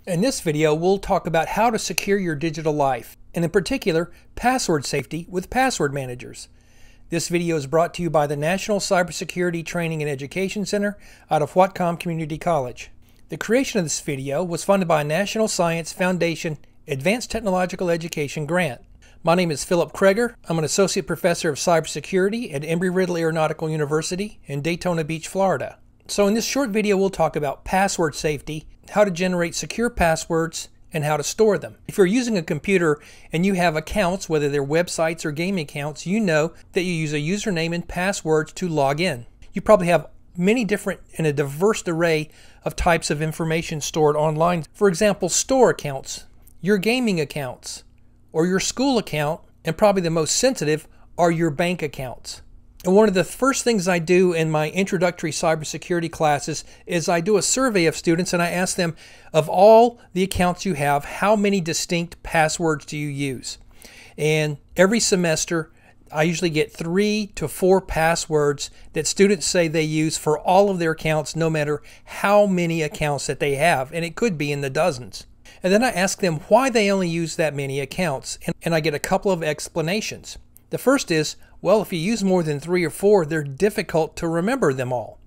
In this video, we'll talk about how to secure your digital life, and in particular, password safety with password managers. This video is brought to you by the National Cybersecurity Training and Education Center out of Whatcom Community College. The creation of this video was funded by a National Science Foundation Advanced Technological Education grant. My name is Philip Kreger. I'm an Associate Professor of Cybersecurity at Embry-Riddle Aeronautical University in Daytona Beach, Florida. So in this short video, we'll talk about password safety, how to generate secure passwords, and how to store them. If you're using a computer and you have accounts, whether they're websites or gaming accounts, you know that you use a username and passwords to log in. You probably have many different and a diverse array of types of information stored online. For example, store accounts, your gaming accounts, or your school account, and probably the most sensitive are your bank accounts. And one of the first things I do in my introductory cybersecurity classes is I do a survey of students and I ask them, of all the accounts you have, how many distinct passwords do you use? And every semester, I usually get 3 to 4 passwords that students say they use for all of their accounts, no matter how many accounts that they have. And it could be in the dozens. And then I ask them why they only use that many accounts. And I get a couple of explanations. The first is, well, if you use more than 3 or 4, they're difficult to remember them all.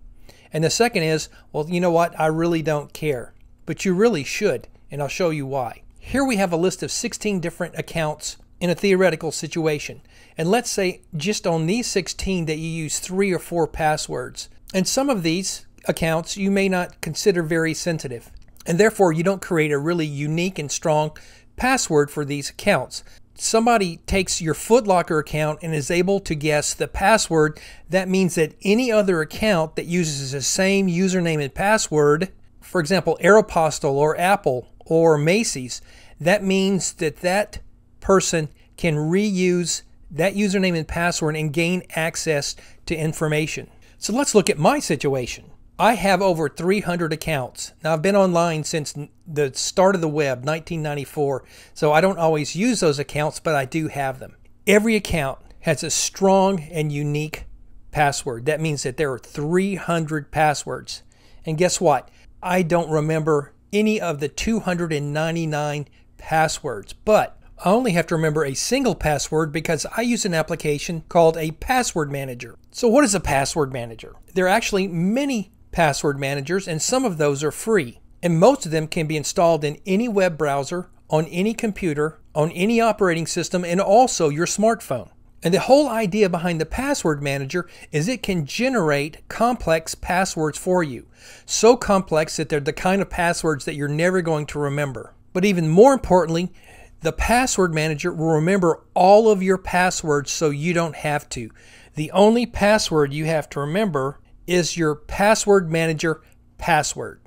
And the second is, well, you know what? I really don't care. But you really should, and I'll show you why. Here we have a list of 16 different accounts in a theoretical situation. And let's say just on these 16 that you use 3 or 4 passwords. And some of these accounts you may not consider very sensitive. And therefore, you don't create a really unique and strong password for these accounts. Somebody takes your Foot Locker account and is able to guess the password. That means that any other account that uses the same username and password, for example, Aeropostale or Apple or Macy's, that means that that person can reuse that username and password and gain access to information. So let's look at my situation. I have over 300 accounts. Now, I've been online since the start of the web, 1994, so I don't always use those accounts, but I do have them. Every account has a strong and unique password. That means that there are 300 passwords. And guess what? I don't remember any of the 299 passwords, but I only have to remember a single password because I use an application called a password manager. So what is a password manager? There are actually many password managers, and some of those are free. And most of them can be installed in any web browser, on any computer, on any operating system, and also your smartphone. And the whole idea behind the password manager is it can generate complex passwords for you. So complex that they're the kind of passwords that you're never going to remember. But even more importantly, the password manager will remember all of your passwords so you don't have to. The only password you have to remember is your password manager password.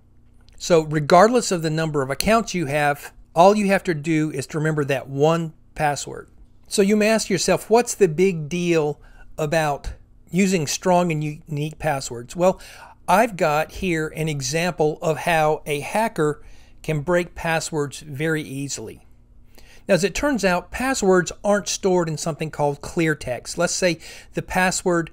So regardless of the number of accounts you have, all you have to do is to remember that one password. So you may ask yourself, what's the big deal about using strong and unique passwords? Well, I've got here an example of how a hacker can break passwords very easily. Now, as it turns out, passwords aren't stored in something called clear text. Let's say the password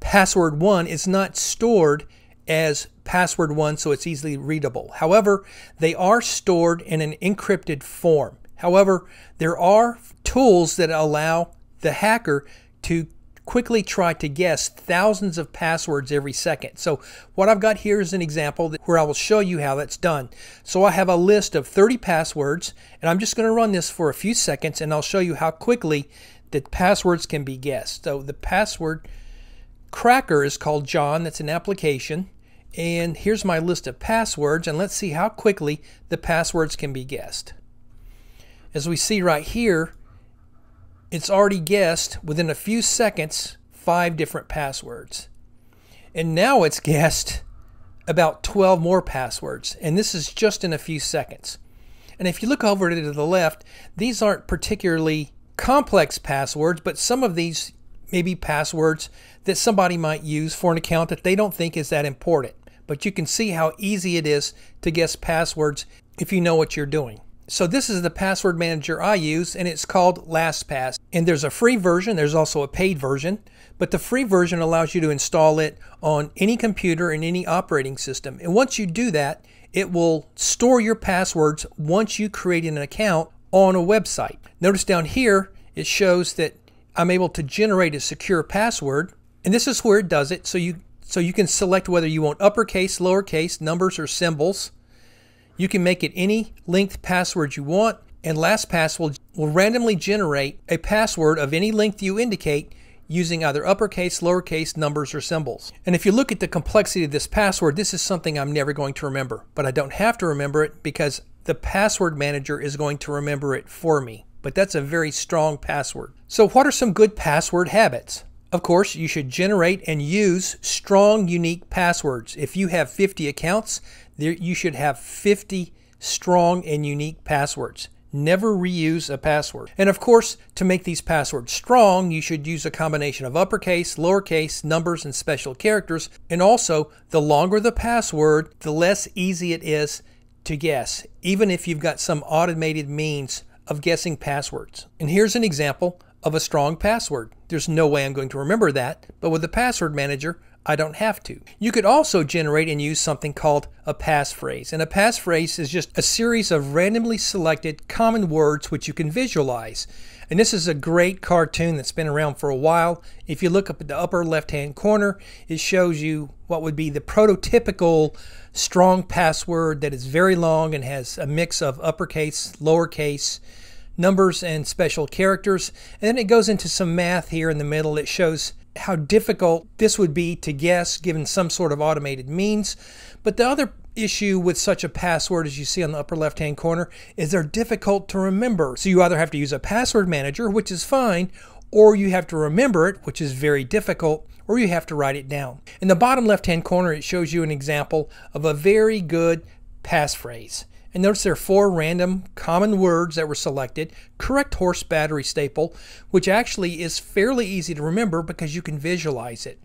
1 is not stored as password 1, so it's easily readable. However, they are stored in an encrypted form. However, there are tools that allow the hacker to quickly try to guess thousands of passwords every second. So what I've got here is an example where I will show you how that's done. So I have a list of 30 passwords, and I'm just going to run this for a few seconds, and I'll show you how quickly the passwords can be guessed. So the password cracker is called John. That's an application. And here's my list of passwords, and let's see how quickly the passwords can be guessed. As we see right here, it's already guessed within a few seconds 5 different passwords. And now it's guessed about 12 more passwords. And this is just in a few seconds. And if you look over to the left, these aren't particularly complex passwords, but some of these may be passwords that somebody might use for an account that they don't think is that important. But you can see how easy it is to guess passwords if you know what you're doing. So this is the password manager I use, and it's called LastPass. And there's a free version, there's also a paid version, but the free version allows you to install it on any computer and any operating system. And once you do that, it will store your passwords once you create an account on a website. Notice down here, it shows that I'm able to generate a secure password, and this is where it does it. So you can select whether you want uppercase, lowercase, numbers, or symbols. You can make it any length password you want, and LastPass will randomly generate a password of any length you indicate using either uppercase, lowercase, numbers, or symbols. And if you look at the complexity of this password, this is something I'm never going to remember. But I don't have to remember it because the password manager is going to remember it for me. But that's a very strong password. So what are some good password habits? Of course, you should generate and use strong, unique passwords. If you have 50 accounts, you should have 50 strong and unique passwords. Never reuse a password. And of course, to make these passwords strong, you should use a combination of uppercase, lowercase, numbers, and special characters. And also, the longer the password, the less easy it is to guess, even if you've got some automated means of guessing passwords. And here's an example of a strong password. There's no way I'm going to remember that, but with the password manager, I don't have to. You could also generate and use something called a passphrase. And a passphrase is just a series of randomly selected common words which you can visualize. And this is a great cartoon that's been around for a while. If you look up at the upper left-hand corner, it shows you what would be the prototypical strong password that is very long and has a mix of uppercase, lowercase, numbers, and special characters. And then it goes into some math here in the middle. It shows how difficult this would be to guess given some sort of automated means. But the other issue with such a password, as you see on the upper left hand corner, is they're difficult to remember. So you either have to use a password manager, which is fine, or you have to remember it, which is very difficult, or you have to write it down. In the bottom left hand corner, it shows you an example of a very good passphrase. And notice there are 4 random common words that were selected. Correct horse battery staple, which actually is fairly easy to remember because you can visualize it.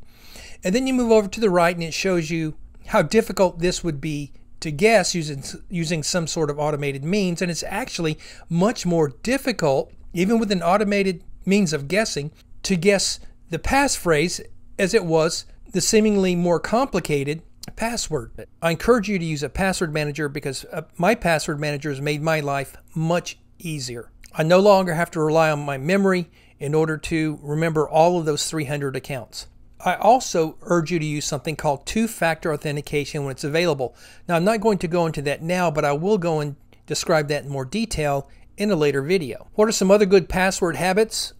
And then you move over to the right and it shows you how difficult this would be to guess using some sort of automated means. And it's actually much more difficult, even with an automated means of guessing, to guess the passphrase as it was the seemingly more complicated password. I encourage you to use a password manager because my password manager has made my life much easier. I no longer have to rely on my memory in order to remember all of those 300 accounts. I also urge you to use something called two-factor authentication when it's available. Now, I'm not going to go into that now, but I will go and describe that in more detail in a later video. What are some other good password habits?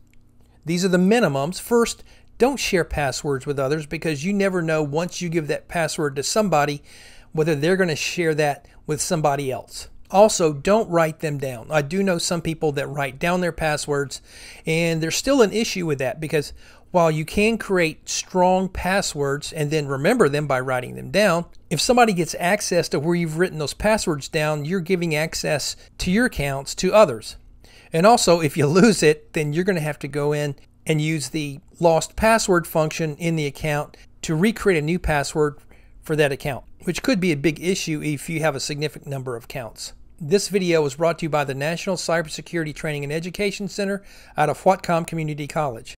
These are the minimums. First, don't share passwords with others because you never know once you give that password to somebody whether they're going to share that with somebody else. Also, don't write them down. I do know some people that write down their passwords, and there's still an issue with that because while you can create strong passwords and then remember them by writing them down, if somebody gets access to where you've written those passwords down, you're giving access to your accounts to others. And also, if you lose it, then you're going to have to go in and use the lost password function in the account to recreate a new password for that account, which could be a big issue if you have a significant number of accounts. This video was brought to you by the National Cybersecurity Training and Education Center out of Whatcom Community College.